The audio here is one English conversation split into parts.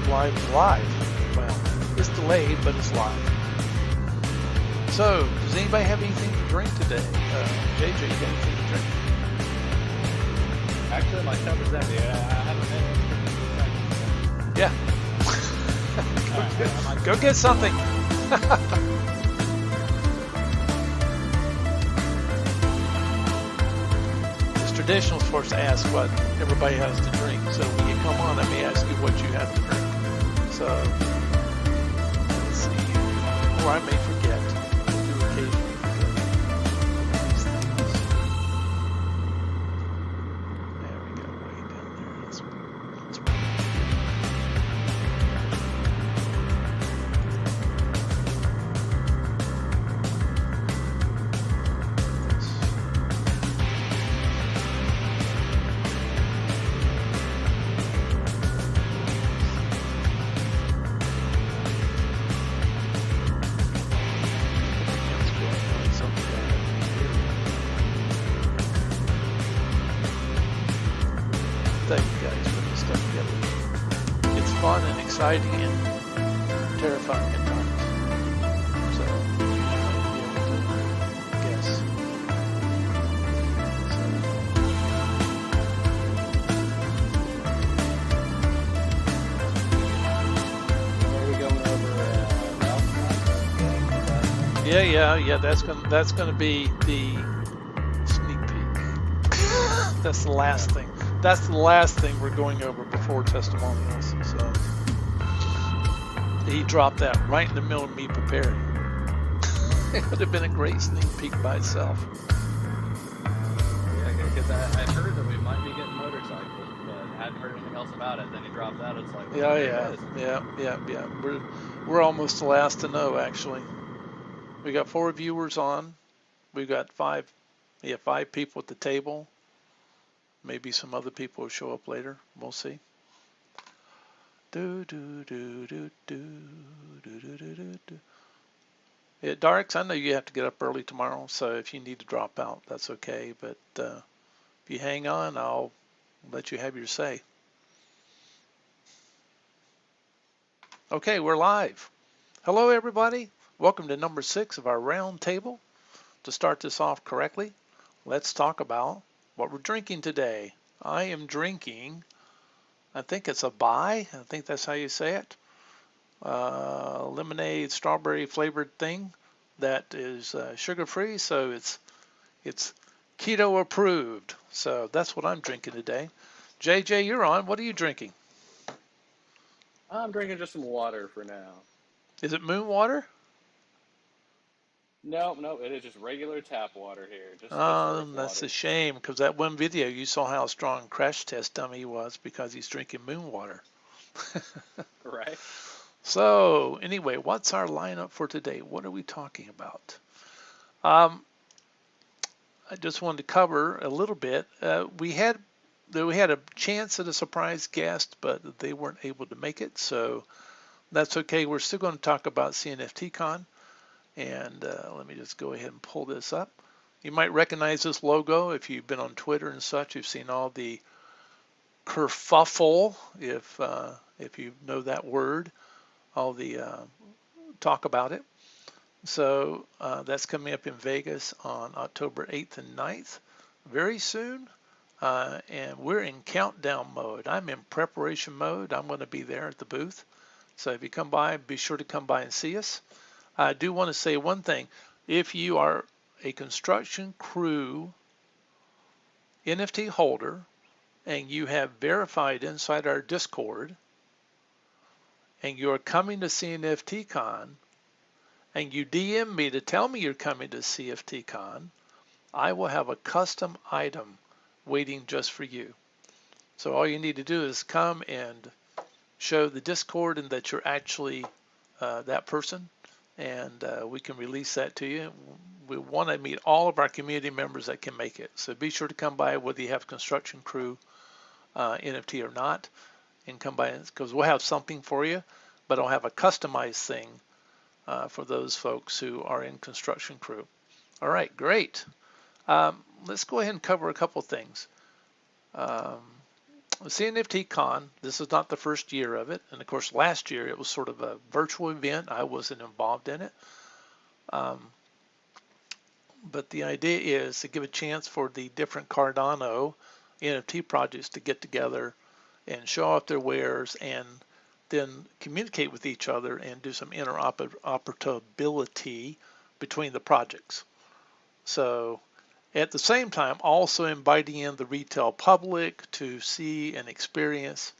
Live is live. Well, it's delayed, but it's live. So, does anybody have anything to drink today? JJ, you got anything to drink? Actually, my cup is empty. I haven't had Yeah. Go get something. It's traditional for us to ask what everybody has to drink. So when you come on, let me ask you what you have to drink. So let's see. Or I may forget. We'll do occasionally forget these things. There we go. Way down there. Let's thank you guys for this stuff together. It's fun and exciting and terrifying at times. So you might be able to guess. Are we going over Yeah. That's gonna be the sneak peek. That's the last thing. That's the last thing we're going over before testimonials. So he dropped that right in the middle of me preparing. It would have been a great sneak peek by itself. Yeah, because I heard that we might be getting motorcycles, but I hadn't heard anything else about it. Then he dropped that. It's like, well, Yeah. We're almost the last to know, actually. We got 4 viewers on. We've got 5 people at the table. Maybe some other people will show up later. We'll see. Yeah, Darks, I know you have to get up early tomorrow, so if you need to drop out, that's okay. But if you hang on, I'll let you have your say. Okay, we're live. Hello, everybody. Welcome to number 6 of our round table. To start this off correctly, let's talk about what we're drinking today. I am drinking, I think it's a bai. I think that's how you say it. Lemonade strawberry flavored thing that is sugar-free, so it's keto approved. So that's what I'm drinking today. JJ, you're on. What are you drinking? I'm drinking just some water for now. Is it moon water? No, it is just regular tap water here. Just That's water. a shame, because that one video you saw how strong Crash Test Dummy was because he's drinking moon water. Right. So anyway, what's our lineup for today? What are we talking about? I just wanted to cover a little bit. We had a chance at a surprise guest, but they weren't able to make it, so that's okay. We're still going to talk about cNFTCON, and let me just go ahead and pull this up. You might recognize this logo if you've been on Twitter and such. You've seen all the kerfuffle, if you know that word, all the talk about it. So that's coming up in Vegas on October 8th and 9th, very soon. And we're in countdown mode. I'm in preparation mode. I'm going to be there at the booth. So if you come by, be sure to come by and see us. I do want to say one thing. If you are a construction crew NFT holder and you have verified inside our Discord and you're coming to cNFTCON and you DM me to tell me you're coming to cNFTCON, I will have a custom item waiting just for you. So all you need to do is come and show the Discord and that you're actually that person, and we can release that to you. We want to meet all of our community members that can make it. So be sure to come by, whether you have construction crew NFT or not, and come by, because we'll have something for you, but I'll have a customized thing for those folks who are in construction crew. All right, great. Let's go ahead and cover a couple things. cNFTCON, this is not the first year of it. And of course, last year it was sort of a virtual event. I wasn't involved in it. Um, but the idea is to give a chance for the different Cardano NFT projects to get together and show off their wares and then communicate with each other and do some interoperability between the projects. So at the same time, also inviting in the retail public to see and experience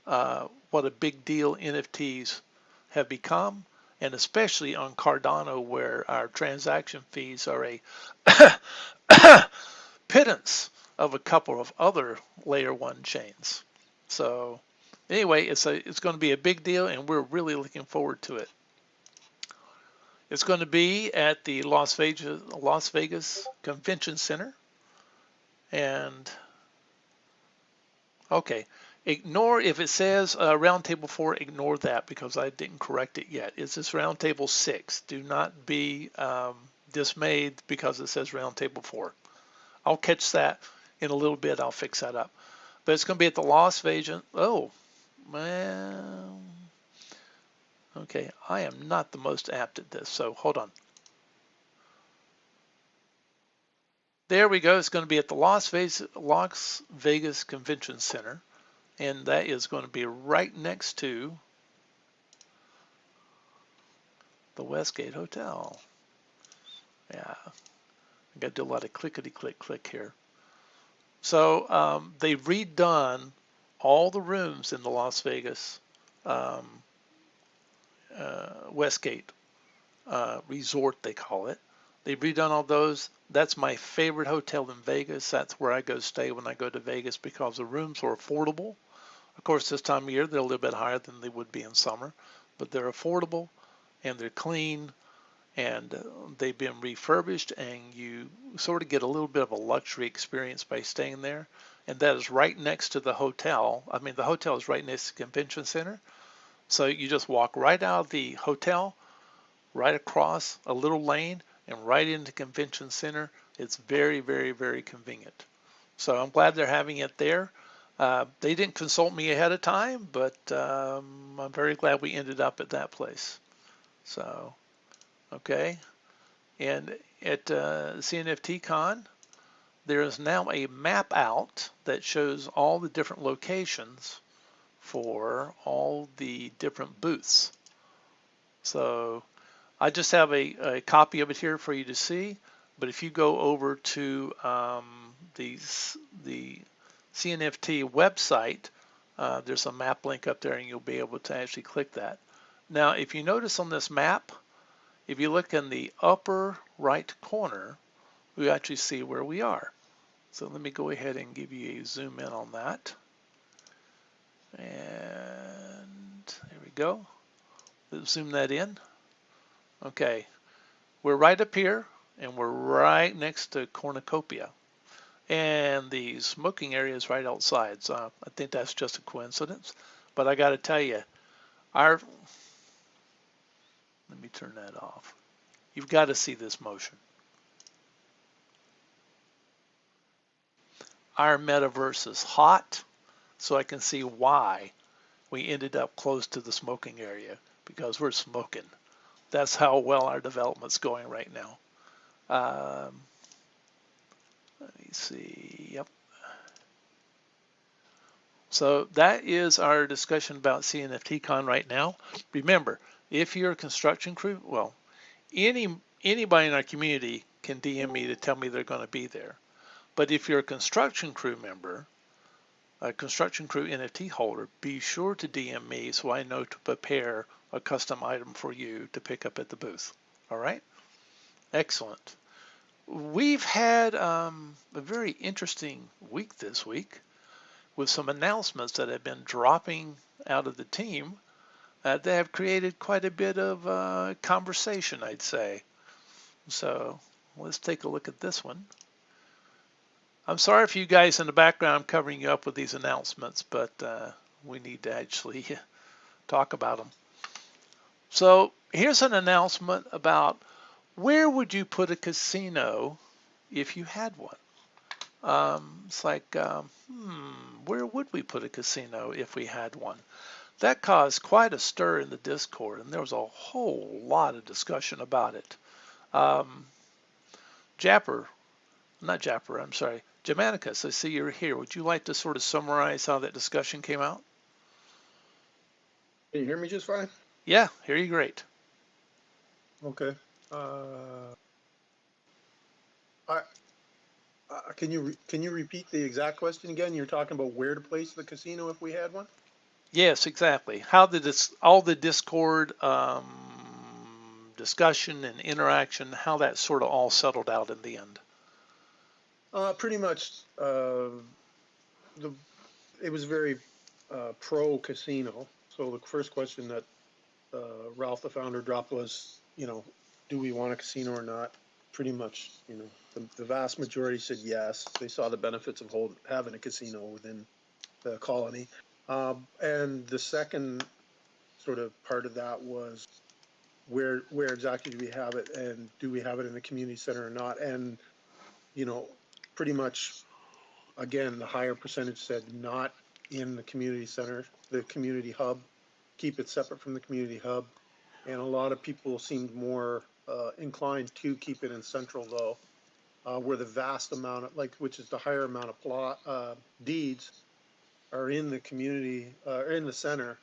what a big deal NFTs have become, and especially on Cardano, where our transaction fees are a pittance of a couple of other layer one chains. So anyway, it's going to be a big deal, and we're really looking forward to it. It's going to be at the Las Vegas Convention Center, and okay, ignore if it says Roundtable 4. Ignore that because I didn't correct it yet. It's this Roundtable 6. Do not be dismayed because it says Roundtable 4. I'll catch that in a little bit. I'll fix that up. But it's going to be at the Las Vegas. Oh, man. Okay, I am not the most apt at this, so hold on. There we go. It's going to be at the Las Vegas Convention Center, and that is going to be right next to the Westgate Hotel. Yeah, I got to do a lot of clickety-click here. So they've redone all the rooms in the Las Vegas Westgate Resort, they call it. They've redone all those. That's my favorite hotel in Vegas. That's where I go stay when I go to Vegas because the rooms are affordable. Of course, this time of year, they're a little bit higher than they would be in summer, but they're affordable and they're clean and they've been refurbished, and you sort of get a little bit of a luxury experience by staying there. And that is right next to the hotel. I mean, the hotel is right next to the convention center. So you just walk right out of the hotel, right across a little lane, and right into convention center. It's very, very, very convenient. So I'm glad they're having it there. They didn't consult me ahead of time, but I'm very glad we ended up at that place. So, okay. And at cNFTCON, there is now a map out that shows all the different locations for all the different booths. So I just have a copy of it here for you to see, but if you go over to the cNFT website, there's a map link up there and you'll be able to actually click that. Now, if you notice on this map, if you look in the upper right corner, we actually see where we are. So let me go ahead and give you a zoom in on that. And there we go. Let's zoom that in. Okay, we're right up here and we're right next to cornucopia. And the smoking area is right outside. So I think that's just a coincidence. But I got to tell you, let me turn that off. You've got to see this motion. Our metaverse is hot, so I can see why we ended up close to the smoking area, because we're smoking. That's how well our development's going right now. Let me see. Yep. So that is our discussion about cNFTCON right now. Remember, if you're a construction crew, well, anybody in our community can DM me to tell me they're going to be there. But if you're a construction crew member, a construction crew NFT holder, be sure to DM me so I know to prepare a custom item for you to pick up at the booth. All right? Excellent. We've had a very interesting week this week with some announcements that have been dropping out of the team that have created quite a bit of conversation, I'd say. So let's take a look at this one. I'm sorry for you guys in the background covering you up with these announcements, but we need to actually talk about them. So here's an announcement about where would you put a casino if you had one? It's like, where would we put a casino if we had one? That caused quite a stir in the Discord, and there was a whole lot of discussion about it. Um, Japper, not Japper, I'm sorry, Germanicus, I see you're here. Would you like to sort of summarize how that discussion came out? Can you hear me just fine? Yeah, hear you great. Okay. I, can you repeat the exact question again? You're talking about where to place the casino if we had one? Yes, exactly. How did this, all the Discord discussion and interaction, how that sort of all settled out in the end? Pretty much. It was very pro casino. So the first question that Ralph, the founder, dropped was, do we want a casino or not? Pretty much, the vast majority said yes. They saw the benefits of having a casino within the colony. And the second sort of part of that was where exactly do we have it, and do we have it in the community center or not? And you know, pretty much again, the higher percentage said not in the community center, the community hub, keep it separate from the community hub. And a lot of people seemed more inclined to keep it in central, though, where the vast amount of, like, which is the higher amount of deeds are in the community, in the center.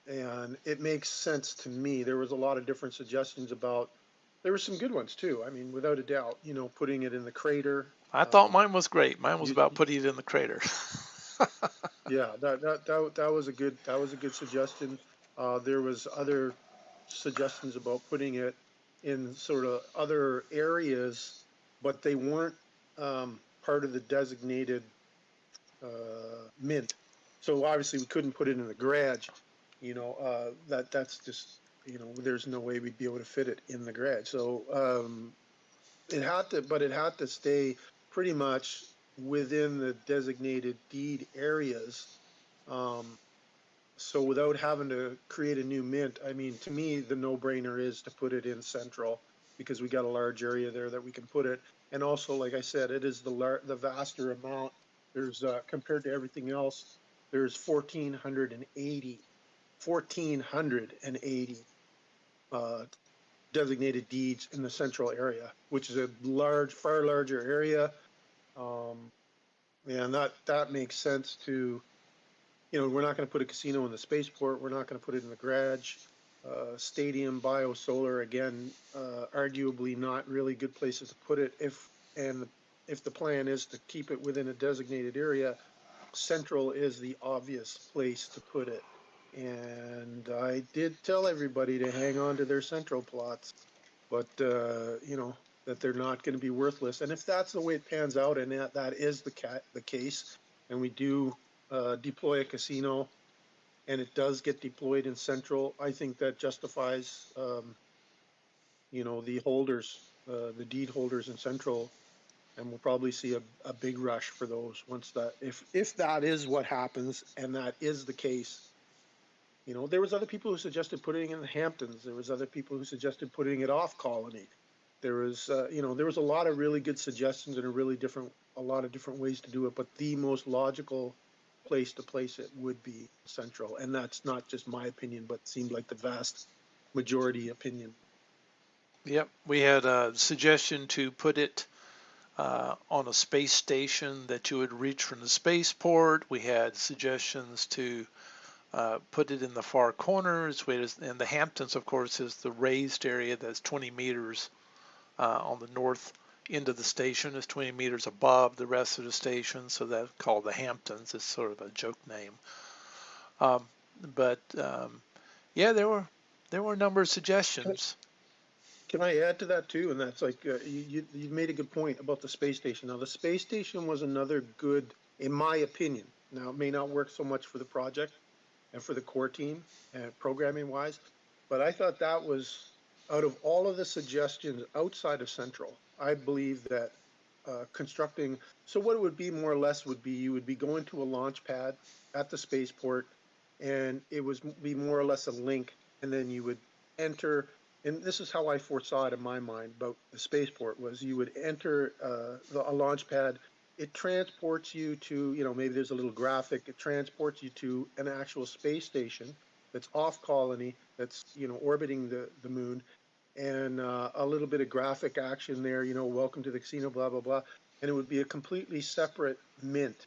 And it makes sense to me. There was a lot of different suggestions about, there were some good ones too. I mean, without a doubt, putting it in the crater. I thought mine was great. Mine was You, about putting it in the crater. yeah, that was a good suggestion. There was other suggestions about putting it in sort of other areas, but they weren't part of the designated mint. So obviously we couldn't put it in the garage. That's just, there's no way we'd be able to fit it in the garage. So it had to stay pretty much within the designated deed areas. Um, so without having to create a new mint, I mean, to me, the no-brainer is to put it in central, because we got a large area there that we can put it. And also, like I said, it is the vaster amount. There's compared to everything else, there's 1,480 uh, designated deeds in the central area, which is a far larger area. Um, and that makes sense to, we're not going to put a casino in the spaceport. We're not going to put it in the garage. Stadium, bio, solar, again, arguably not really good places to put it. If the plan is to keep it within a designated area, central is the obvious place to put it. And I did tell everybody to hang on to their central plots, but that they're not going to be worthless. And if that's the way it pans out, and that is the case, and we do deploy a casino, and it does get deployed in central, I think that justifies, the holders, the deed holders in central, and we'll probably see a big rush for those once that, if that is what happens, and that is the case. There was other people who suggested putting it in the Hamptons. There was other people who suggested putting it off Colony. There was, there was a lot of really good suggestions and a lot of different ways to do it. But the most logical place to place it would be central, and that's not just my opinion, but seemed like the vast majority opinion. Yep, we had a suggestion to put it on a space station that you would reach from the spaceport. We had suggestions to put it in the far corners. And the Hamptons, of course, is the raised area that's 20 meters on the north end of the station. Is 20 meters above the rest of the station, so that's called the Hamptons. It's sort of a joke name. Um, but yeah, there were a number of suggestions. Can I add to that too? And that's like, you made a good point about the space station. Now, the space station was another good, in my opinion. Now, it may not work so much for the project and for the core team and programming wise, but I thought that was, out of all of the suggestions outside of Central, I believe that constructing, so what it would be more or less would be, you would be going to a launch pad at the spaceport, and it was be more or less a link, and then you would enter, and this is how I foresaw it in my mind about the spaceport, was you would enter a launch pad it transports you to, maybe there's a little graphic. It transports you to an actual space station that's off colony, that's, orbiting the moon, and a little bit of graphic action there, welcome to the casino, blah, blah, blah. And it would be a completely separate mint.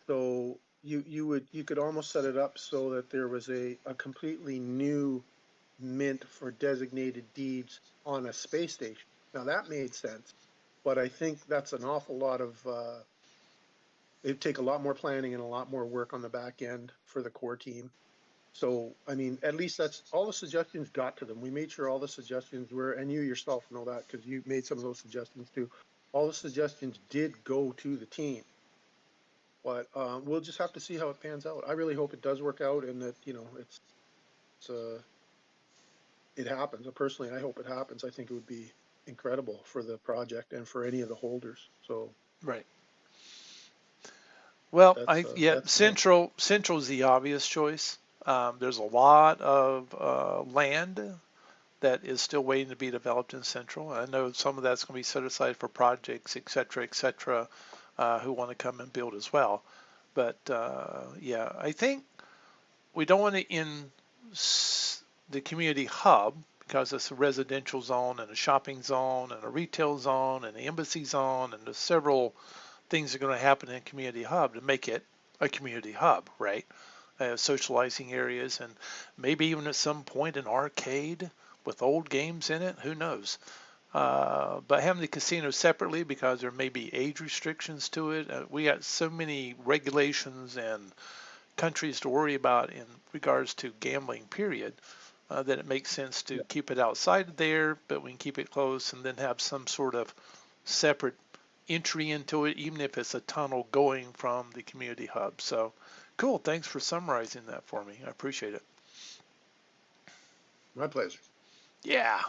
So you could almost set it up so that there was a completely new mint for designated deeds on a space station. Now that made sense, but I think that's an awful lot of it'd take a lot more planning and a lot more work on the back end for the core team. So, I mean, at least that's all the suggestions got to them. We made sure all the suggestions were, and you yourself know that because you made some of those suggestions too. All the suggestions did go to the team, but we'll just have to see how it pans out. I really hope it does work out and that, it's it happens. Personally, I hope it happens. I think it would be incredible for the project and for any of the holders. So Right. Well, yeah, that's Central's the obvious choice. There's a lot of land that is still waiting to be developed in Central. I know some of that's going to be set aside for projects, et cetera, who want to come and build as well. But yeah, I think we don't want to in the community hub because it's a residential zone and a shopping zone and a retail zone and an embassy zone and there's several things are going to happen in community hub to make it a community hub, right? Socializing areas and maybe even at some point an arcade with old games in it. Who knows? But having the casino separately because there may be age restrictions to it. We got so many regulations and countries to worry about in regards to gambling, period, that it makes sense to keep it outside there, but we can keep it close and then have some sort of separate entry into it, even if it's a tunnel going from the community hub. So cool. Thanks for summarizing that for me. I appreciate it. my pleasure. Yeah.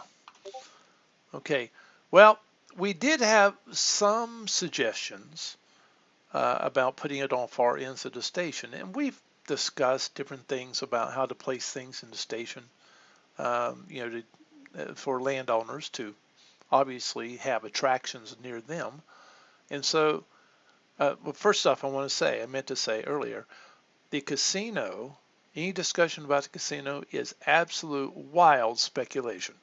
Okay. Well, we did have some suggestions about putting it on far ends of the station, and we've discussed different things about how to place things in the station. For landowners to obviously have attractions near them. And so, well, first off, I meant to say earlier, the casino, any discussion about the casino is absolute wild speculation.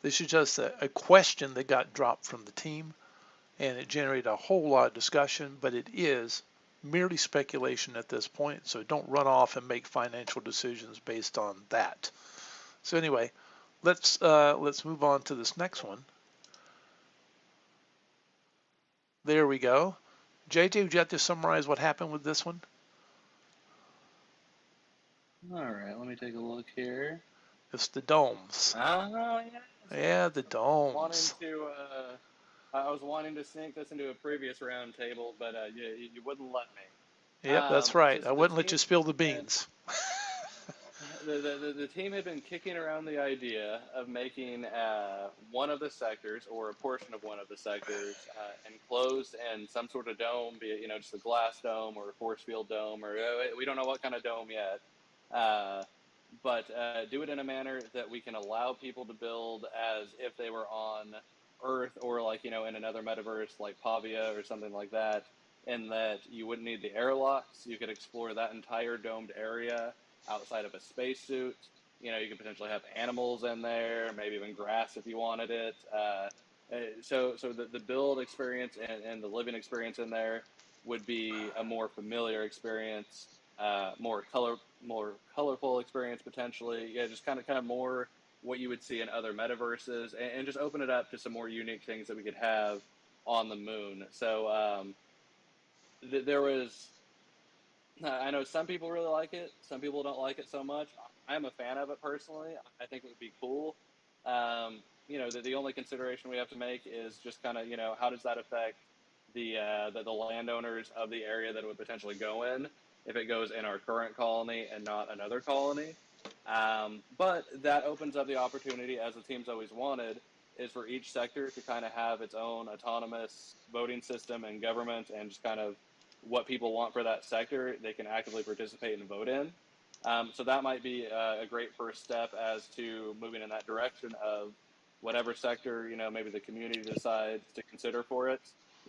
This is just a question that got dropped from the team, and it generated a whole lot of discussion, but it is merely speculation at this point, so don't run off and make financial decisions based on that. So anyway, let's move on to this next one. There we go. JJ, would you have to summarize what happened with this one? All right, let me take a look here. It's the domes. Oh, yeah. Yeah, the domes. I was wanting to sneak this into a previous roundtable, but you wouldn't let me. Yep, that's right. So I the wouldn't let you team spill the beans. the team had been kicking around the idea of making one of the sectors or a portion of one of the sectors enclosed in some sort of dome, be it just a glass dome or a force field dome, or we don't know what kind of dome yet. But do it in a manner that we can allow people to build as if they were on Earth or in another metaverse like Pavia or something like that, and that you wouldn't need the airlocks. You could explore that entire domed area outside of a spacesuit. You could potentially have animals in there, maybe even grass if you wanted it. So the build experience and the living experience in there would be a more familiar experience, more colorful experience potentially. Yeah, just kind of more what you would see in other metaverses, and just open it up to some more unique things that we could have on the moon. So there was. I know some people really like it. Some people don't like it so much. I'm a fan of it personally. I think it would be cool. The only consideration we have to make is just kind of, how does that affect the landowners of the area that it would potentially go in if it goes in our current colony and not another colony. But that opens up the opportunity, as the team's always wanted, is for each sector to kind of have its own autonomous voting system and government, and just kind of what people want for that sector, they can actively participate and vote in. So that might be a great first step as to moving in that direction of whatever sector, maybe the community decides to consider for it.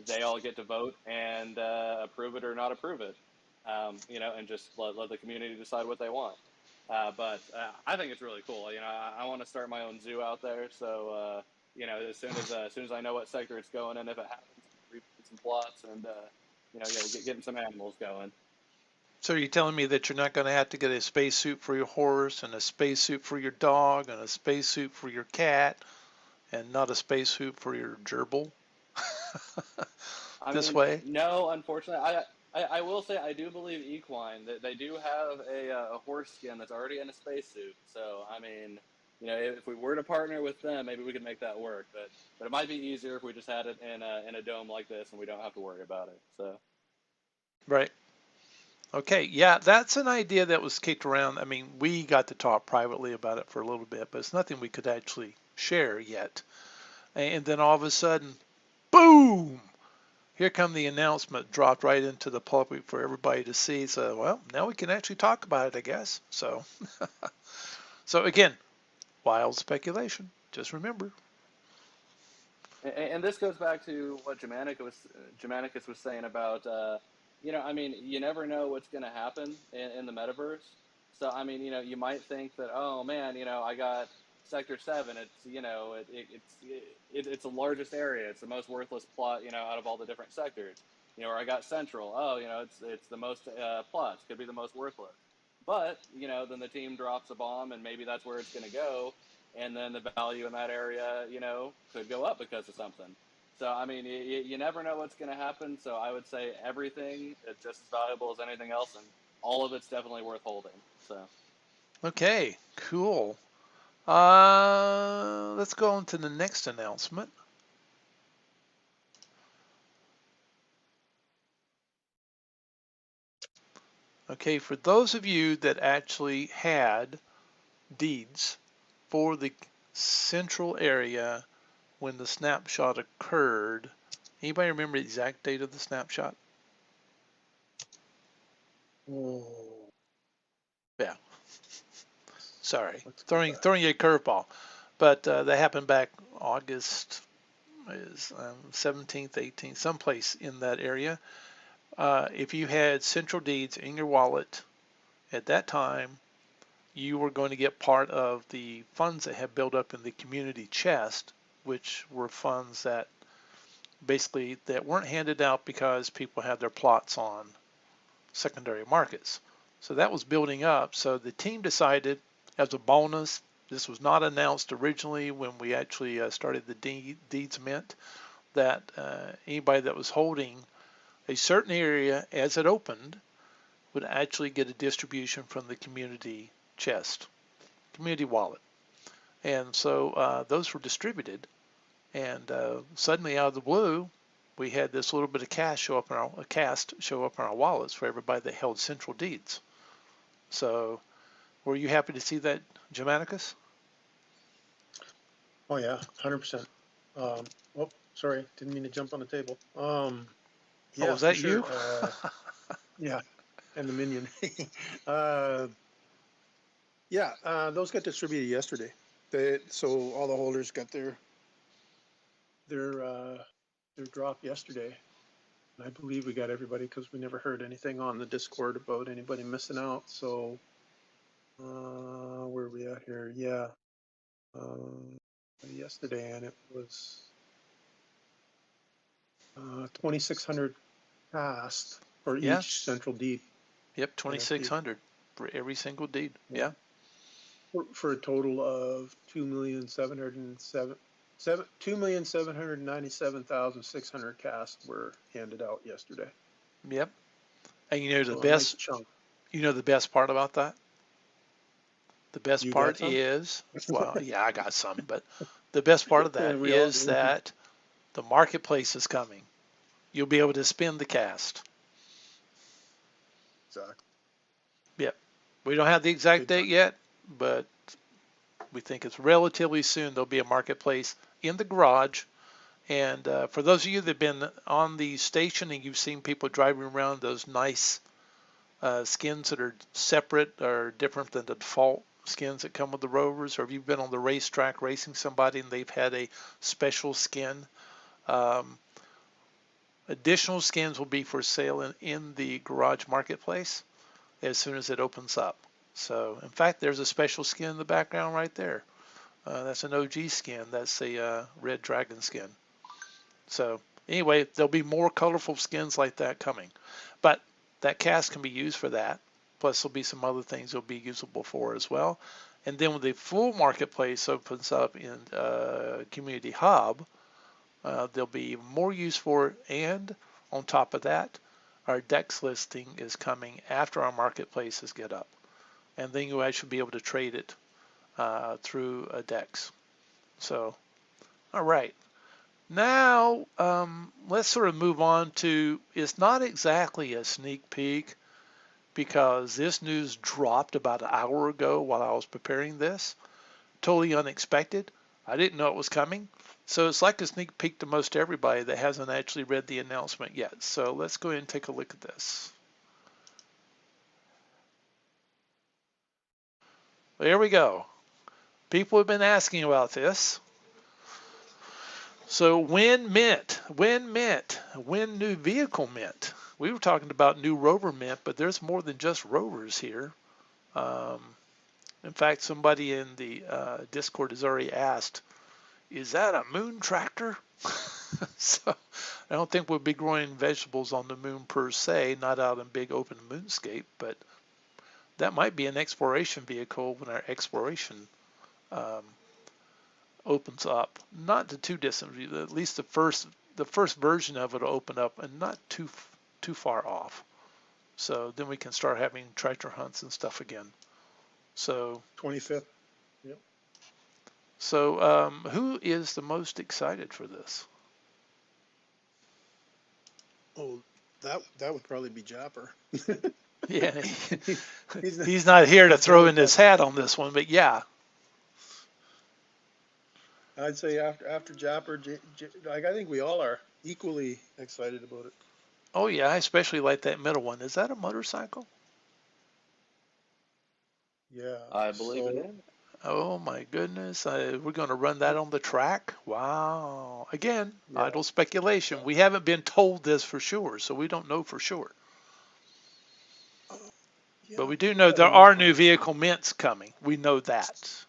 they all get to vote and approve it or not approve it, and just let the community decide what they want. But I think it's really cool. I want to start my own zoo out there. So, as soon as I know what sector it's going in, if it happens, replant some plots and getting some animals going. So you're telling me that you're not going to have to get a spacesuit for your horse and a spacesuit for your dog and a spacesuit for your cat and not a spacesuit for your gerbil I this mean, way? no, unfortunately, I will say I do believe equine that they do have a horse skin that's already in a spacesuit. So I mean, if we were to partner with them, maybe we could make that work. But it might be easier if we just had it in a dome like this and we don't have to worry about it. So Right. Okay. Yeah, that's an idea that was kicked around. I mean, we got to talk privately about it for a little bit, but it's nothing we could actually share yet. And then all of a sudden, boom! Here come the announcement dropped right into the public for everybody to see. So, well, now we can actually talk about it, I guess. So, so again, wild speculation. Just remember. and this goes back to what Germanicus was saying about I mean, you never know what's going to happen in the metaverse. So I mean, you might think that, oh man, I got Sector 7. It's it's the largest area. It's the most worthless plot out of all the different sectors. Or I got Central. Oh, it's the most plots. Could be the most worthless. But then the team drops a bomb, and maybe that's where it's going to go, and then the value in that area, could go up because of something. So, I mean, you never know what's going to happen. So, I would say everything is just as valuable as anything else, and all of it's definitely worth holding. So, Okay, cool. Let's go on to the next announcement. Okay, for those of you that actually had deeds for the central area when the snapshot occurred, anybody remember the exact date of the snapshot? Oh, Yeah, sorry, let's go throwing back. you a curveball, but that happened back August is 17th, 18th, someplace in that area. If you had central deeds in your wallet at that time, you were going to get part of the funds that have built up in the community chest, which were funds that basically that weren't handed out because people had their plots on secondary markets. So that was building up. So the team decided as a bonus, this was not announced originally when we actually started the deeds mint, that anybody that was holding a certain area as it opened would actually get a distribution from the community chest, community wallet. And so those were distributed, and suddenly out of the blue, we had this little bit of cash show up in our cast show up in our wallets for everybody that held central deeds. So, were you happy to see that, Germanicus? Oh yeah, 100%. Oh, sorry, didn't mean to jump on the table. Oh, Yeah, was for that sure. you? Yeah, and the minion. uh, yeah, those got distributed yesterday. So all the holders got their uh, their drop yesterday. And I believe we got everybody because we never heard anything on the Discord about anybody missing out. So where are we at here? Yeah, yesterday, and it was 2,600 passed for Yeah. each central deed Yep. NFT. 2,600 for every single deed. Yeah. Yeah. For a total of 2,797,600 casts were handed out yesterday. Yep. And So a nice chunk. you know the best part about that? The best You got part some? is, well, yeah, I got some, but the best part of that We all is do. that the marketplace is coming. You'll be able to spin the cast. Exactly. Yep. We don't have the exact Big time. date yet, but we think it's relatively soon. There'll be a marketplace in the garage. And for those of you that have been on the station and you've seen people driving around those nice skins that are separate or different than the default skins that come with the Rovers, or if you've been on the racetrack racing somebody and they've had a special skin, um, Additional skins will be for sale in the garage marketplace as soon as it opens up. So, in fact, there's a special skin in the background right there. That's an OG skin. That's a red dragon skin. So, anyway, there'll be more colorful skins like that coming. But that cast can be used for that. Plus, there'll be some other things it'll be usable for as well. And then when the full marketplace opens up in Community Hub, there'll be more use for it. And on top of that, our DEX listing is coming after our marketplaces get up. And then you actually be able to trade it through a DEX. So, all right. Now, let's sort of move on to, it's not exactly a sneak peek because this news dropped about an hour ago while I was preparing this. Totally unexpected. I didn't know it was coming. So it's like a sneak peek to most everybody that hasn't actually read the announcement yet. So let's go ahead and take a look at this. There we go. People have been asking about this. So when mint, when new vehicle mint. We were talking about new rover mint, but there's more than just rovers here. In fact, somebody in the Discord has already asked, is that a moon tractor? So I don't think we'll be growing vegetables on the moon per se, not out in big open moonscape, but that might be an exploration vehicle when our exploration opens up. Not the too distant view, at least the first version of it will open up and not too far off. So then we can start having tractor hunts and stuff again. So 25th. Yep. So who is the most excited for this? Oh, that would probably be Japper. Yeah, he's not here to throw in his hat on this one, but yeah. I'd say after Japper, like I think we all are equally excited about it. Oh yeah, I especially like that middle one. Is that a motorcycle? Yeah, I believe it is. Oh my goodness, we're going to run that on the track? Wow. Again, Yeah. idle speculation. We haven't been told this for sure, so we don't know for sure. Yeah, But we do know there are new vehicle mints coming. We know that.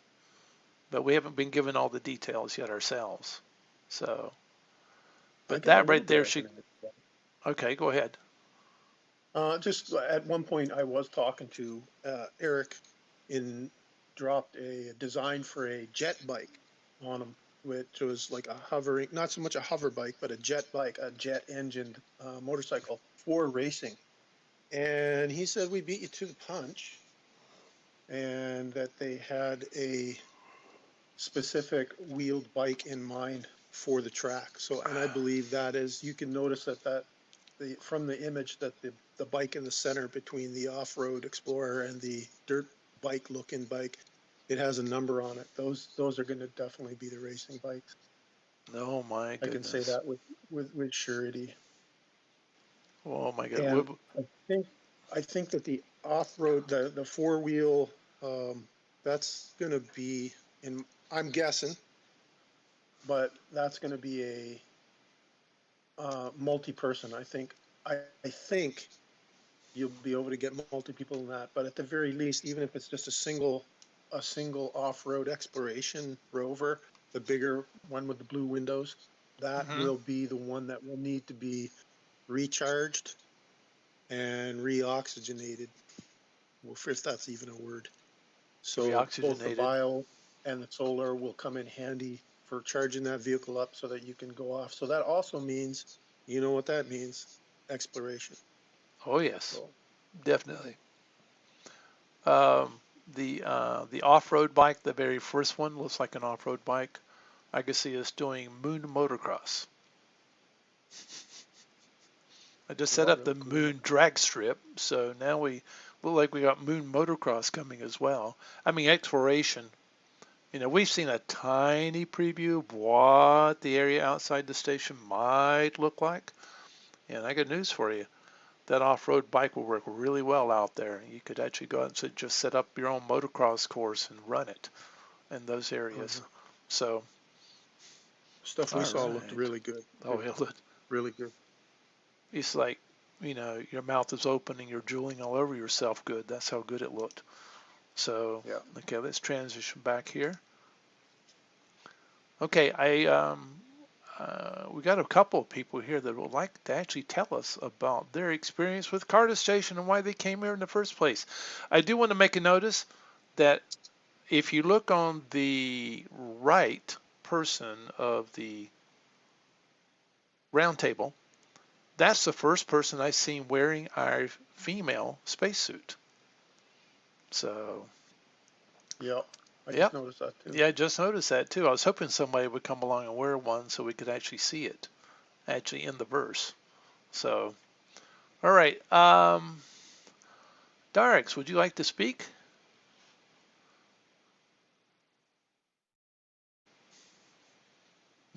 But we haven't been given all the details yet ourselves. So, but that right there should, okay, go ahead. Just at one point I was talking to Eric dropped a design for a jet bike on him, which was like a hovering, not so much a hover bike, but a jet bike, a jet engined motorcycle for racing. And he said we beat you to the punch, and that they had a specific wheeled bike in mind for the track. So, and I believe that is, you can notice that from the image that the bike in the center between the off-road Explorer and the dirt bike looking bike, it has a number on it. Those are going to definitely be the racing bikes. Oh my goodness. I can say that with surety. Oh my And goodness. I think that the off-road, the four-wheel, that's going to be I'm guessing, but that's going to be a multi-person. I think you'll be able to get multi people in that. But at the very least, even if it's just a single off-road exploration rover, the bigger one with the blue windows, that will be the one that will need to be recharged and reoxygenated, if that's even a word. So both the bio and the solar will come in handy for charging that vehicle up so that you can go off. So that also means, you know what that means? Exploration. Oh yes, so, definitely. The off-road bike, the very first one, looks like an off-road bike. I can see us doing moon motocross. I just set up the moon drag strip, so now we look like we got moon motocross coming as well. I mean, exploration. You know, we've seen a tiny preview of what the area outside the station might look like. And I got news for you. That off-road bike will work really well out there. You could actually go out and just set up your own motocross course and run it in those areas. So stuff we saw looked really good. Oh, it looked really good. it's like, your mouth is open and you're drooling all over yourself good. That's how good it looked. So, Yeah. okay, let's transition back here. Okay, we got a couple of people here that would like to actually tell us about their experience with Carda Station and why they came here in the first place. I do want to make a notice that if you look on the right person of the roundtable, that's the first person I've seen wearing our female spacesuit. So, Yeah. I just yep, noticed that too. yeah, I just noticed that too. I was hoping somebody would come along and wear one so we could actually see it, actually in the verse. So, all right, Darix, would you like to speak?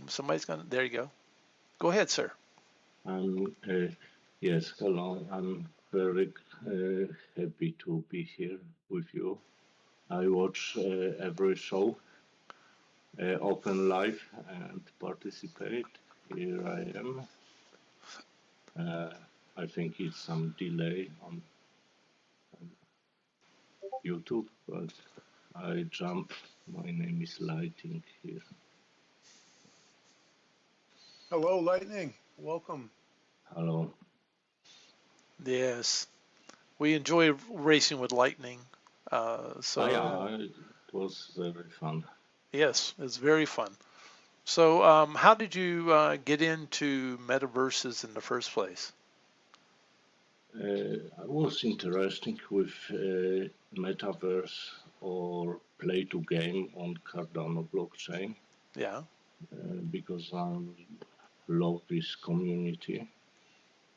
Somebody's gonna. There you go. Go ahead, sir. I'm yes, hello. I'm very happy to be here with you. I watch every show, open live and participate. Here I am. I think it's some delay on YouTube, but I jump. My name is Lighting here. Hello, Lightning. Welcome. Hello. Yes, we enjoy racing with lightning. So Yeah, it was very fun. yes, it's very fun. So, how did you get into metaverses in the first place? I was interested with metaverse or play to game on Cardano blockchain Yeah. because I love this community,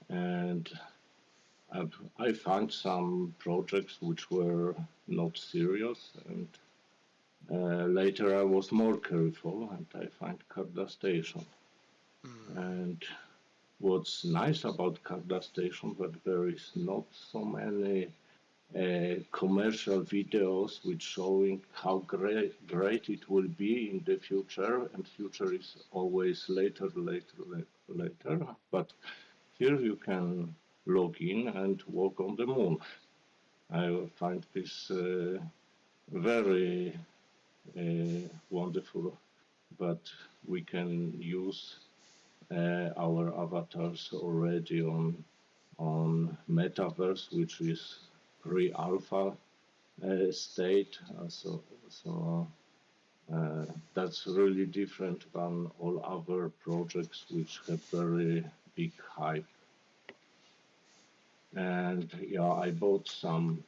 and I found some projects which were not serious, and later I was more careful and I find Carda Station. And what's nice about Carda Station that there is not so many commercial videos which showing how great it will be in the future, and future is always later. But here you can log in and walk on the moon. I find this very wonderful, but we can use our avatars already on metaverse, which is pre-alpha state. That's really different than all other projects which have very big hype. And yeah, I bought some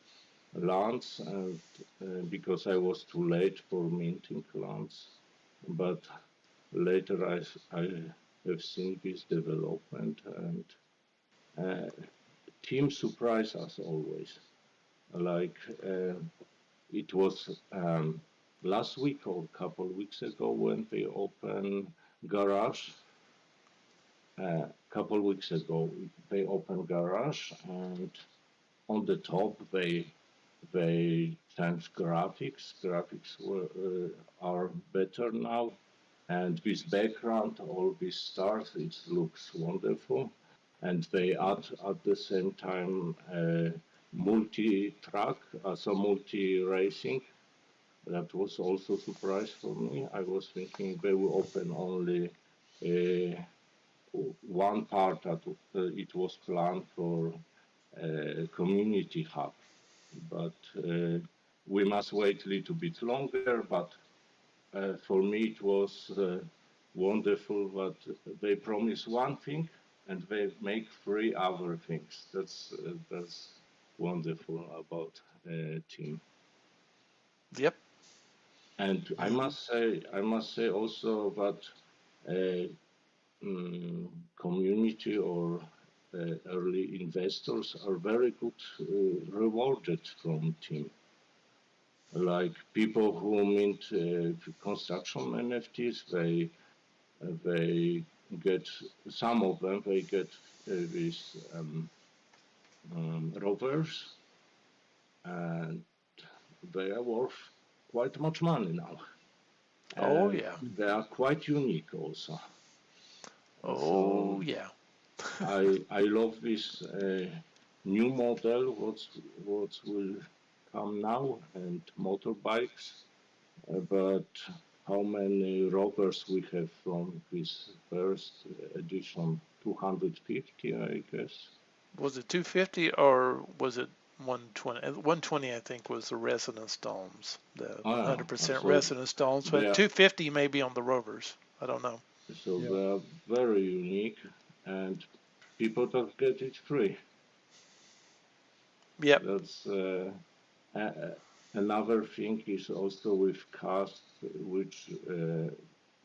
lands and because I was too late for minting lands, but later I have seen this development, and teams surprise us always. Like it was last week or a couple of weeks ago when they opened garage. A couple of weeks ago they opened garage, and on the top they changed graphics. Graphics are better now, and this background, all these stars, it looks wonderful. And they add at the same time multi-track, so multi-racing. That was also a surprise for me. I was thinking they will open only one part that it was planned for community hub, but we must wait a little bit longer. But for me, it was wonderful that they promise one thing and they make three other things. That's wonderful about team. Yep. And I must say also that community or early investors are very good rewarded from team. Like people who mint construction NFTs, they get, some of them they get these rovers, and they are worth quite much money now. Oh And yeah. they are quite unique also. Oh So yeah. I love this new model. What will come now and motorbikes, but how many robbers we have from this first edition? 250, I guess. Was it 250 or was it 120? 120, I think, was the resonance domes, the Ah, yeah. 100% So resonance domes, they but are, 250 may be on the rovers. I don't know. so Yeah. they are very unique, and people don't get it free. Yep. That's another thing is also with cast, which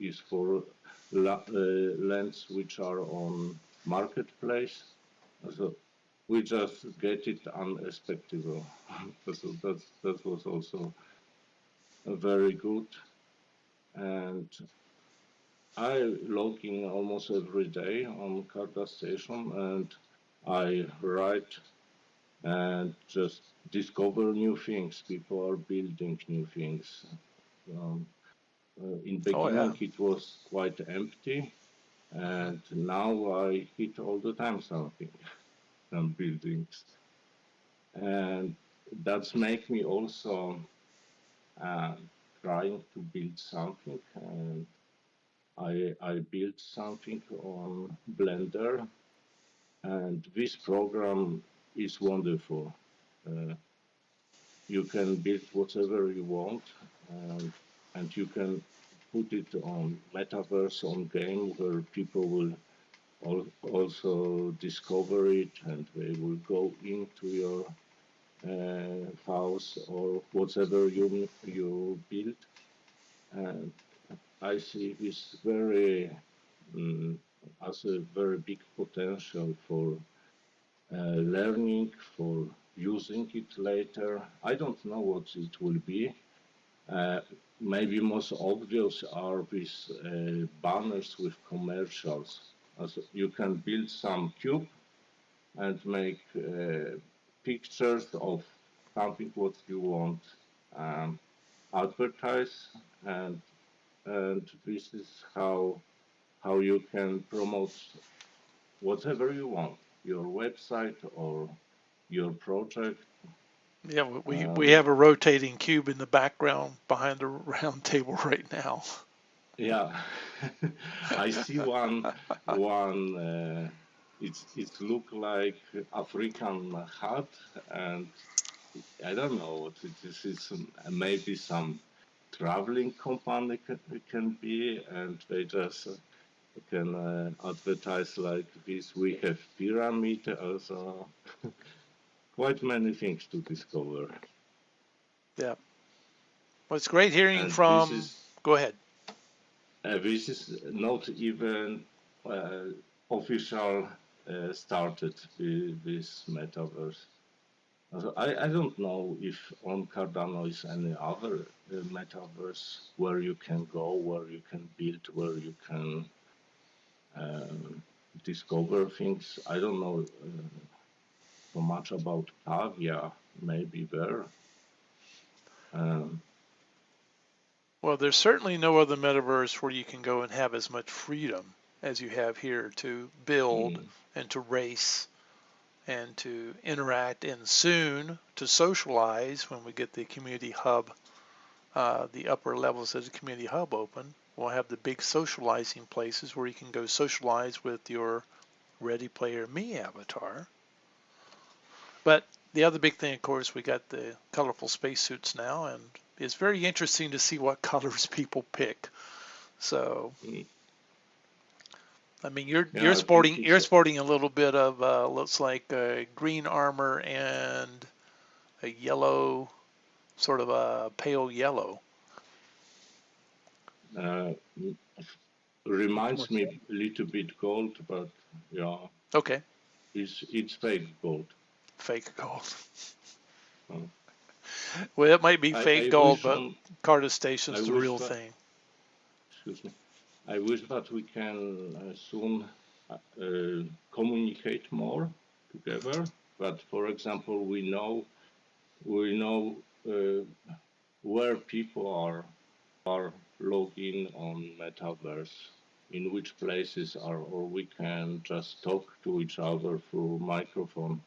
is for lands which are on marketplace. So we just get it unexpectable. So that was also very good. And I log in almost every day on Carda Station, and I write and just discover new things. People are building new things. Um, in Oh, yeah. beginning, it was quite empty, and now I hit all the time something, some buildings, and that's make me also uh, trying to build something. And I built something on Blender, and this program is wonderful. Uh, you can build whatever you want, and you can put it on metaverse on game where people will also discover it, and they will go into your house or whatever you build. And I see this very um, as a very big potential for learning, for using it later. I don't know what it will be. Uh, Maybe most obvious are these banners with commercials. As you can build some cube and make pictures of something what you want um, advertise, and this is how you can promote whatever you want, your website or your project. Yeah, we Um, have a rotating cube in the background behind the round table right now. yeah, I see one. It's look like African hat, and I don't know what it is. It's maybe some traveling company can be, and they just can advertise like this. We have pyramid, also quite many things to discover. Yeah. Well, it's great hearing And from. Go ahead. this is not even uh, official started this metaverse. Also, I don't know if on Cardano is any other metaverse where you can go, where you can build, where you can discover things. I don't know so much about Pavia, maybe there. Um, Well, there's certainly no other metaverse where you can go and have as much freedom as you have here to build mm, and to race and to interact and soon to socialize when we get the community hub, the upper levels of the community hub open. We'll have the big socializing places where you can go socialize with your Ready Player Me avatar. But the other big thing, of course, we got the colorful spacesuits now, and it's very interesting to see what colors people pick. So, mm. I mean, you're Yeah, you're I think sporting it's you're sporting a little bit of looks like green armor and a yellow, sort of a pale yellow. uh, It's more reminds me fun. a little bit gold, but yeah, Okay, it's fake gold. fake gold. Uh, Well, it might be fake I gold, wish but Carda I Station's the wish real that thing. excuse me. I wish that we can soon communicate more together. But for example, we know where people are logging on metaverse. in which places are, or we can just talk to each other through microphone.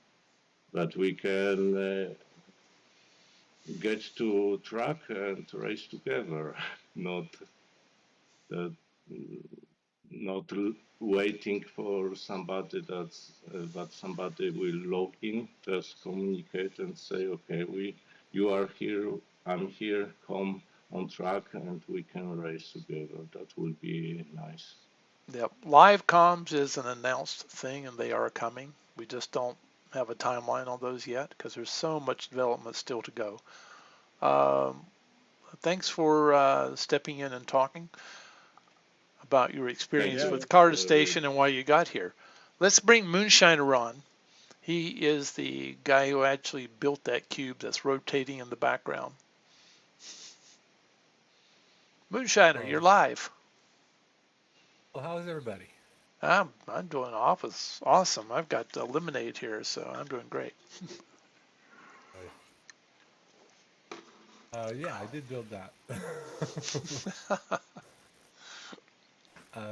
But we can get to track and race together, not that, not waiting for somebody that somebody will log in, just communicate and say, okay, you are here, I'm here, come on track, and we can race together. That will be nice. Yep. Live comms is an announced thing, and they are coming. We just don't have a timeline on those yet because there's so much development still to go. Thanks for stepping in and talking about your experience Yeah. with Carda Station and why you got here. Let's bring Moonshiner on. He is the guy who actually built that cube that's rotating in the background. Moonshiner, you're live. Well, how's everybody? I'm doing awesome. I've got Lemonade here, so I'm doing great. Yeah, I did build that.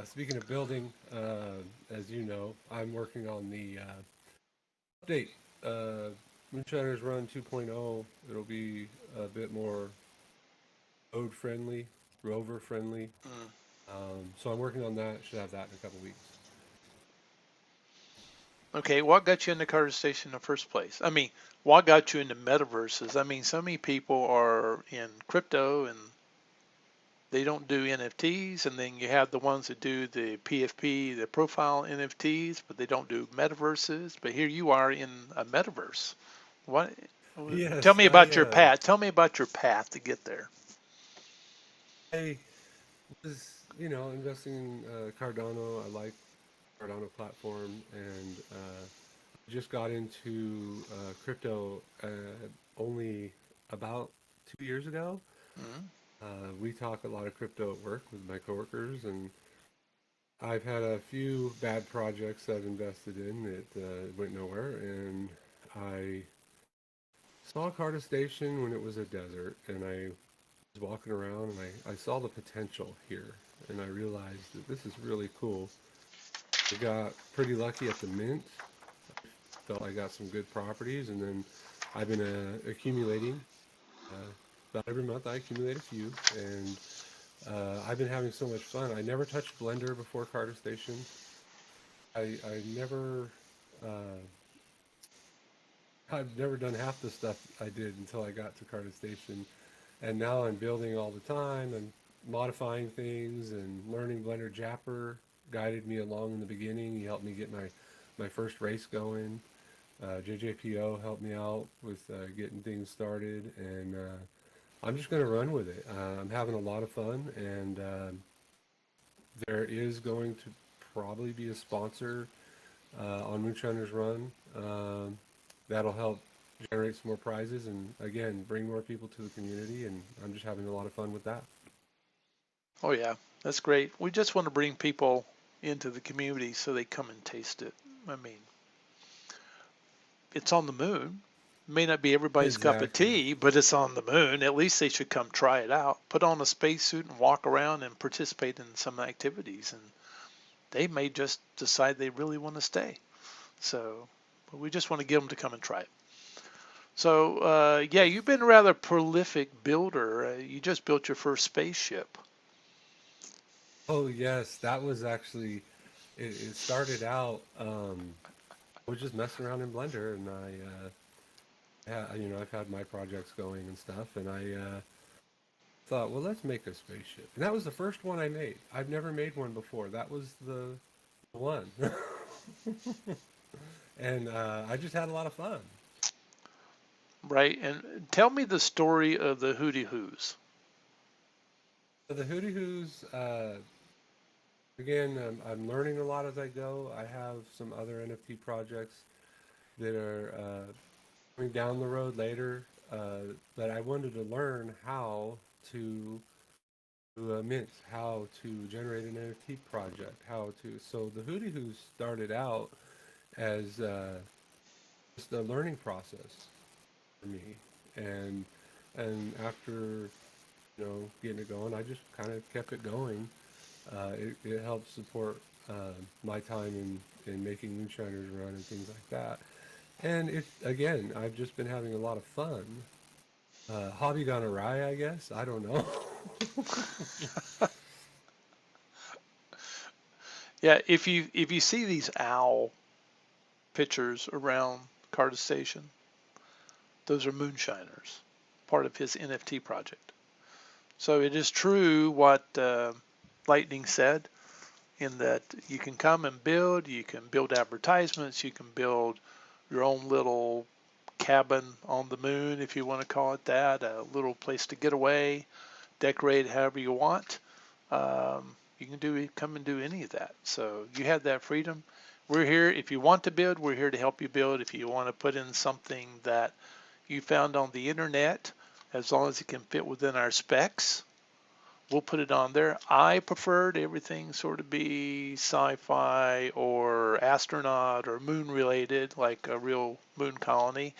Speaking of building, as you know, I'm working on the update. Moonshiners Run 2.0. It'll be a bit more code friendly, rover friendly. So I'm working on that. Should have that in a couple weeks. Okay, what got you into Carter Station in the first place? I mean, what got you into metaverses? I mean, so many people are in crypto and they don't do NFTs, and then you have the ones that do the PFP, the profile NFTs, but they don't do metaverses. But here you are in a metaverse. What? Yes, Tell me about your path. Tell me about your path to get there. I was, investing in Cardano. I like Cardano platform, and just got into crypto only about 2 years ago. We talk a lot of crypto at work with my coworkers, and I've had a few bad projects I've invested in that went nowhere, and I saw Carda Station when it was a desert, and I was walking around, and I saw the potential here, and I realized that this is really cool. I got pretty lucky at the mint. Felt I got some good properties, and then I've been accumulating. About every month I accumulate a few, and I've been having so much fun. I never touched Blender before Carter Station. I never, I've never done half the stuff I did until I got to Carter Station, and now I'm building all the time and modifying things and learning Blender. Japper guided me along in the beginning. He helped me get my first race going. JJPO helped me out with getting things started, and I'm just going to run with it. I'm having a lot of fun, and there is going to probably be a sponsor on Moonshiners Run that'll help generate some more prizes and, again, bring more people to the community, and I'm just having a lot of fun with that. Oh, yeah, that's great. We just want to bring people into the community so they come and taste it. I mean, it's on the moon. It may not be everybody's cup of tea, but it's on the moon. At least they should come try it out. Put on a spacesuit and walk around and participate in some activities, and they may just decide they really want to stay. So but we just want to get them to come and try it. So yeah, you've been a rather prolific builder. You just built your first spaceship. Oh yes, that was actually. It started out. I was just messing around in Blender, and I've had my projects going and stuff, and I thought, well, let's make a spaceship. And that was the first one I made. I've never made one before. That was the one. And I just had a lot of fun. Right, and tell me the story of the Hooty Hoos. So the Hooty Hoos, again, I'm learning a lot as I go. I have some other NFT projects that are coming down the road later, but I wanted to learn how to mint, how to generate an NFT project, so the Hooty Hoos started out as just a learning process for me, and after getting it going, I just kind of kept it going, It helps support my time in making moonshiners run and things like that. And it again, I've just been having a lot of fun. Hobby gone awry, I guess. I don't know. Yeah, if you see these owl pictures around Carda Station, those are moonshiners, part of his NFT project. So it is true what Lightning said, in that you can come and build, you can build advertisements, you can build your own little cabin on the moon, if you want to call it that, a little place to get away, decorate however you want. You can come and do any of that. So you have that freedom. We're here if you want to build. We're here to help you build. If you want to put in something that you found on the internet, as long as it can fit within our specs, we'll put it on there. I preferred everything sort of be sci-fi or astronaut or moon related, like a real moon colony,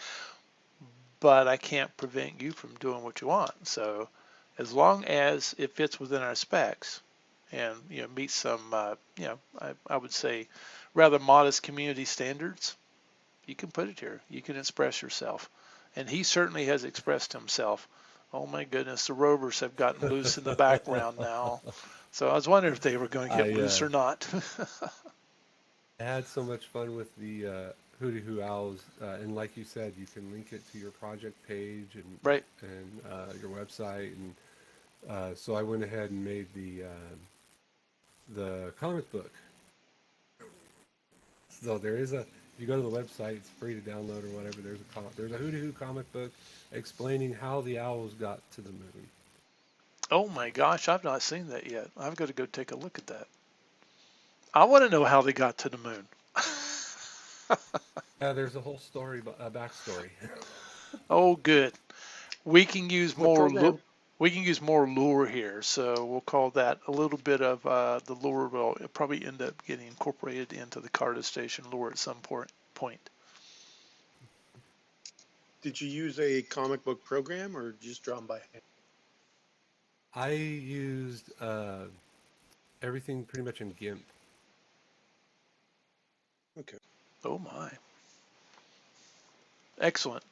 but I can't prevent you from doing what you want. So as long as it fits within our specs and meets some I would say rather modest community standards, you can put it here. You can express yourself. And he certainly has expressed himself. Oh my goodness, the rovers have gotten loose in the background now. So I was wondering if they were going to get I loose or not. I had so much fun with the Hooty Hoo Owls, and like you said, you can link it to your project page Right. and your website, and so I went ahead and made the comic book. So there is a, if you go to the website, it's free to download or whatever. There's a Hooty Hoo comic book explaining how the owls got to the moon. Oh my gosh, I've not seen that yet. I've got to go take a look at that. I want to know how they got to the moon. Yeah, there's a whole story, a backstory. Oh, good. We can use What more program? we can use more lure here, so we'll call that a little bit of the lure will probably end up getting incorporated into the Carda Station lure at some point. Did you use a comic book program or just drawn by hand? I used everything pretty much in GIMP. Okay. Oh my, excellent.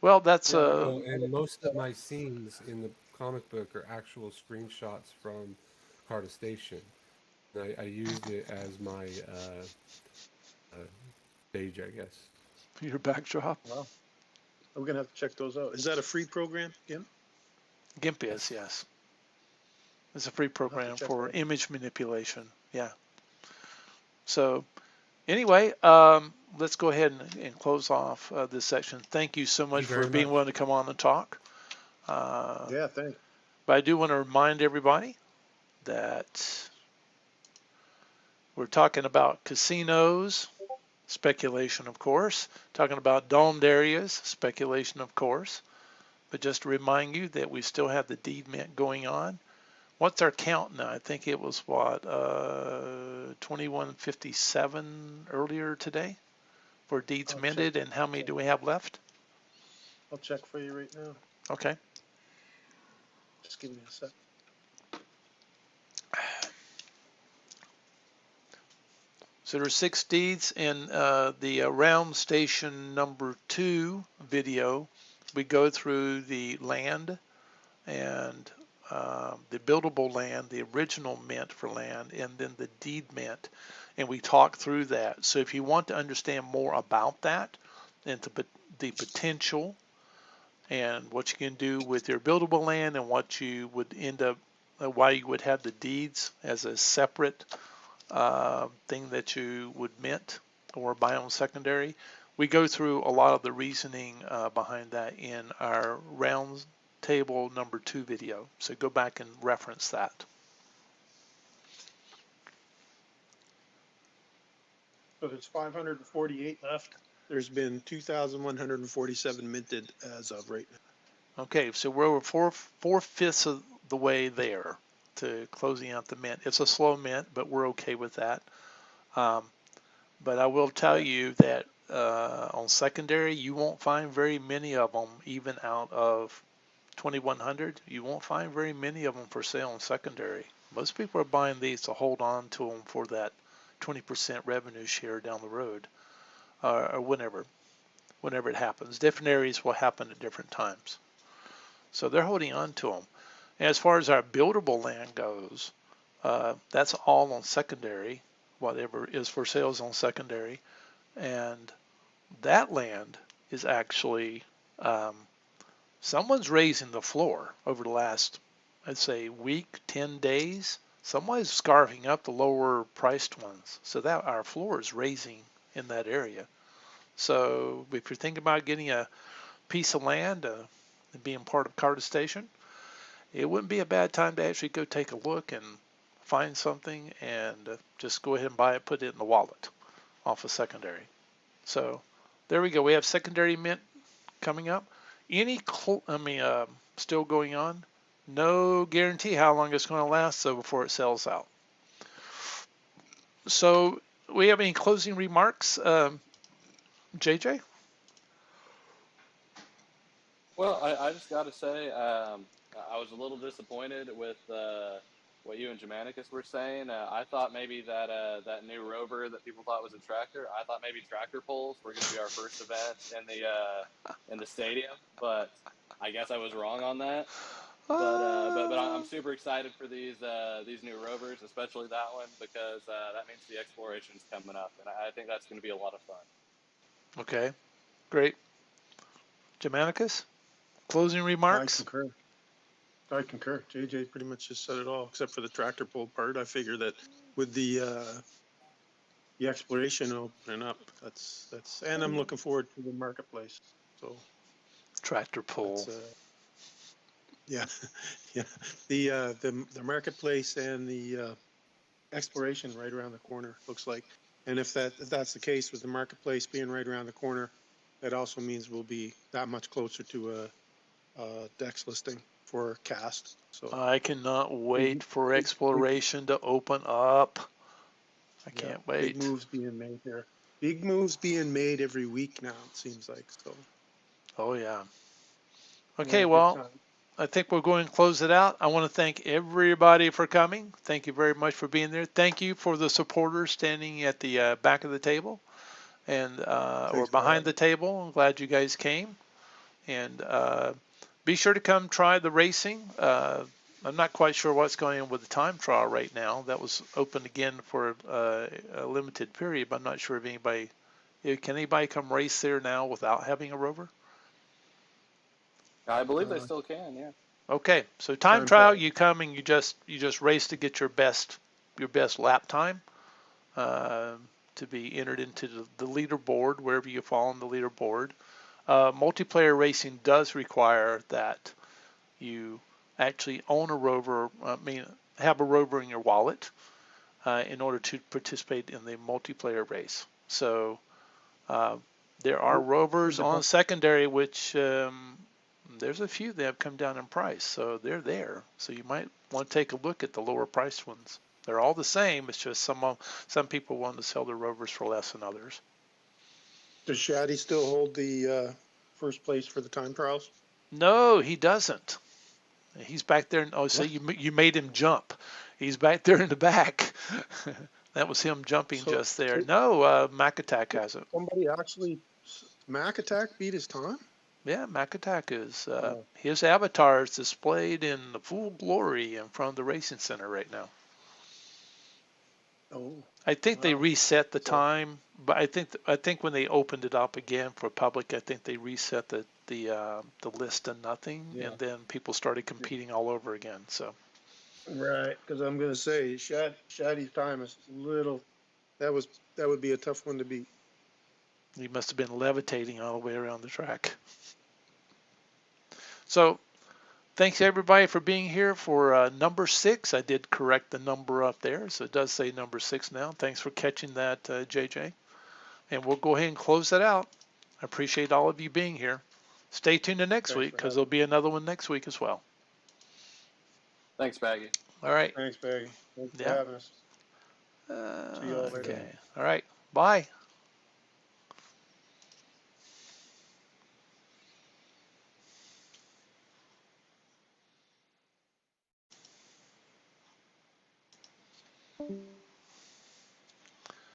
Well, that's Yeah, Oh, and most of my scenes in the comic book are actual screenshots from Carta Station. I used it as my uh, stage, I guess. your backdrop. wow. I'm gonna have to check those out. Is that a free program, Kim? GIMP is, yes. It's a free I'll have to program check for that. image manipulation. Yeah. So anyway, let's go ahead and close off this section. Thank you so Thank much you for very being much. willing to come on and talk. Uh, Yeah, thanks. but I do want to remind everybody that we're talking about casinos, speculation, of course, talking about domed areas, speculation, of course. But just to remind you that we still have the deed mint going on. What's our count now? I think it was what, 2157 earlier today for deeds I'll check. minted, and how many do we have left? I'll check for you right now. Okay. Just give me a sec. So there's 6 deeds in the round station number 2 video. We go through the land and the buildable land, the original mint for land, and then the deed mint, and we talk through that. So if you want to understand more about that and the potential and what you can do with your buildable land and what you would end up, why you would have the deeds as a separate thing that you would mint or buy on secondary, we go through a lot of the reasoning behind that in our round table number 2 video. So go back and reference that. So there's 548 left. There's been 2,147 minted as of right now. Okay, so we're over four-fifths of the way there to closing out the mint. It's a slow mint, but we're okay with that. But I will tell Yeah. you that on secondary, you won't find very many of them, even out of 2100. You won't find very many of them for sale on secondary. Most people are buying these to hold on to them for that 20% revenue share down the road, or whenever it happens. Different areas will happen at different times. So they're holding on to them. And as far as our buildable land goes, that's all on secondary. Whatever is for sale is on secondary. And that land is actually, someone's raising the floor over the last, I'd say, week, 10 days. Someone's scarfing up the lower priced ones. So that our floor is raising in that area. So if you're thinking about getting a piece of land and being part of Carda Station, it wouldn't be a bad time to actually go take a look and find something and just go ahead and buy it, put it in the wallet off of secondary. So there we go. We have secondary mint coming up. Still going on. No guarantee how long it's going to last, so before it sells out. So we have any closing remarks, JJ? Well, I just got to say, I was a little disappointed with what you and Germanicus were saying. I thought maybe that new rover that people thought was a tractor. I thought maybe tractor pulls were going to be our first event in the stadium, but I guess I was wrong on that. But I'm super excited for these new rovers, especially that one, because that means the exploration's coming up, and I think that's going to be a lot of fun. Okay, great. Germanicus, closing remarks? I concur. JJ pretty much just said it all, except for the tractor pull part. I figure that with the exploration opening up, that's, and I'm looking forward to the marketplace. So Tractor pull. Yeah, yeah. The marketplace and the exploration right around the corner looks like. And if that's the case with the marketplace being right around the corner, that also means we'll be that much closer to a DEX listing for cast. So I cannot wait for big, exploration to open up. I can't wait. Big moves being made here. Big moves being made every week now, it seems like. So. Oh yeah. Okay, Yeah, good well, time. I think we're going to close it out. I want to thank everybody for coming. Thank you very much for being there. Thank you for the supporters standing at the back of the table and or Thanks for behind having the me. table. I'm glad you guys came. And be sure to come try the racing. I'm not quite sure what's going on with the time trial right now. That was open again for a limited period, but I'm not sure if can anybody come race there now without having a rover? I believe they still can, yeah. Okay, so time trial, you come and you just race to get your best lap time to be entered into the leaderboard wherever you fall on the leaderboard. Multiplayer racing does require that you actually own a rover, have a rover in your wallet in order to participate in the multiplayer race. So there are rovers on secondary, which there's a few that have come down in price, so they're there. So you might want to take a look at the lower priced ones. They're all the same. It's just some people want to sell their rovers for less than others. Does Shaddy still hold the first place for the time trials? No, he doesn't. He's back there. Oh, so you made him jump. He's back there in the back. That was him jumping just there. No, Mac Attack has it. Somebody actually, Mac Attack beat his time? Yeah, Mac Attack is, his avatar is displayed in the full glory in front of the racing center right now. Oh. I think they reset the time, but I think when they opened it up again for public, I think they reset the list to nothing, and then people started competing all over again. So. Right, because I'm going to say Shaddy's time is little. That would be a tough one to beat. He must have been levitating all the way around the track. So, thanks everybody for being here for number 6. I did correct the number up there, so it does say number 6 now. Thanks for catching that, JJ. And we'll go ahead and close that out. I appreciate all of you being here. Stay tuned to next week because there'll be another one next week as well. Thanks, Baggy. All right. Thanks, Baggy. Thanks for having us. See you all later. Okay. All right. Bye.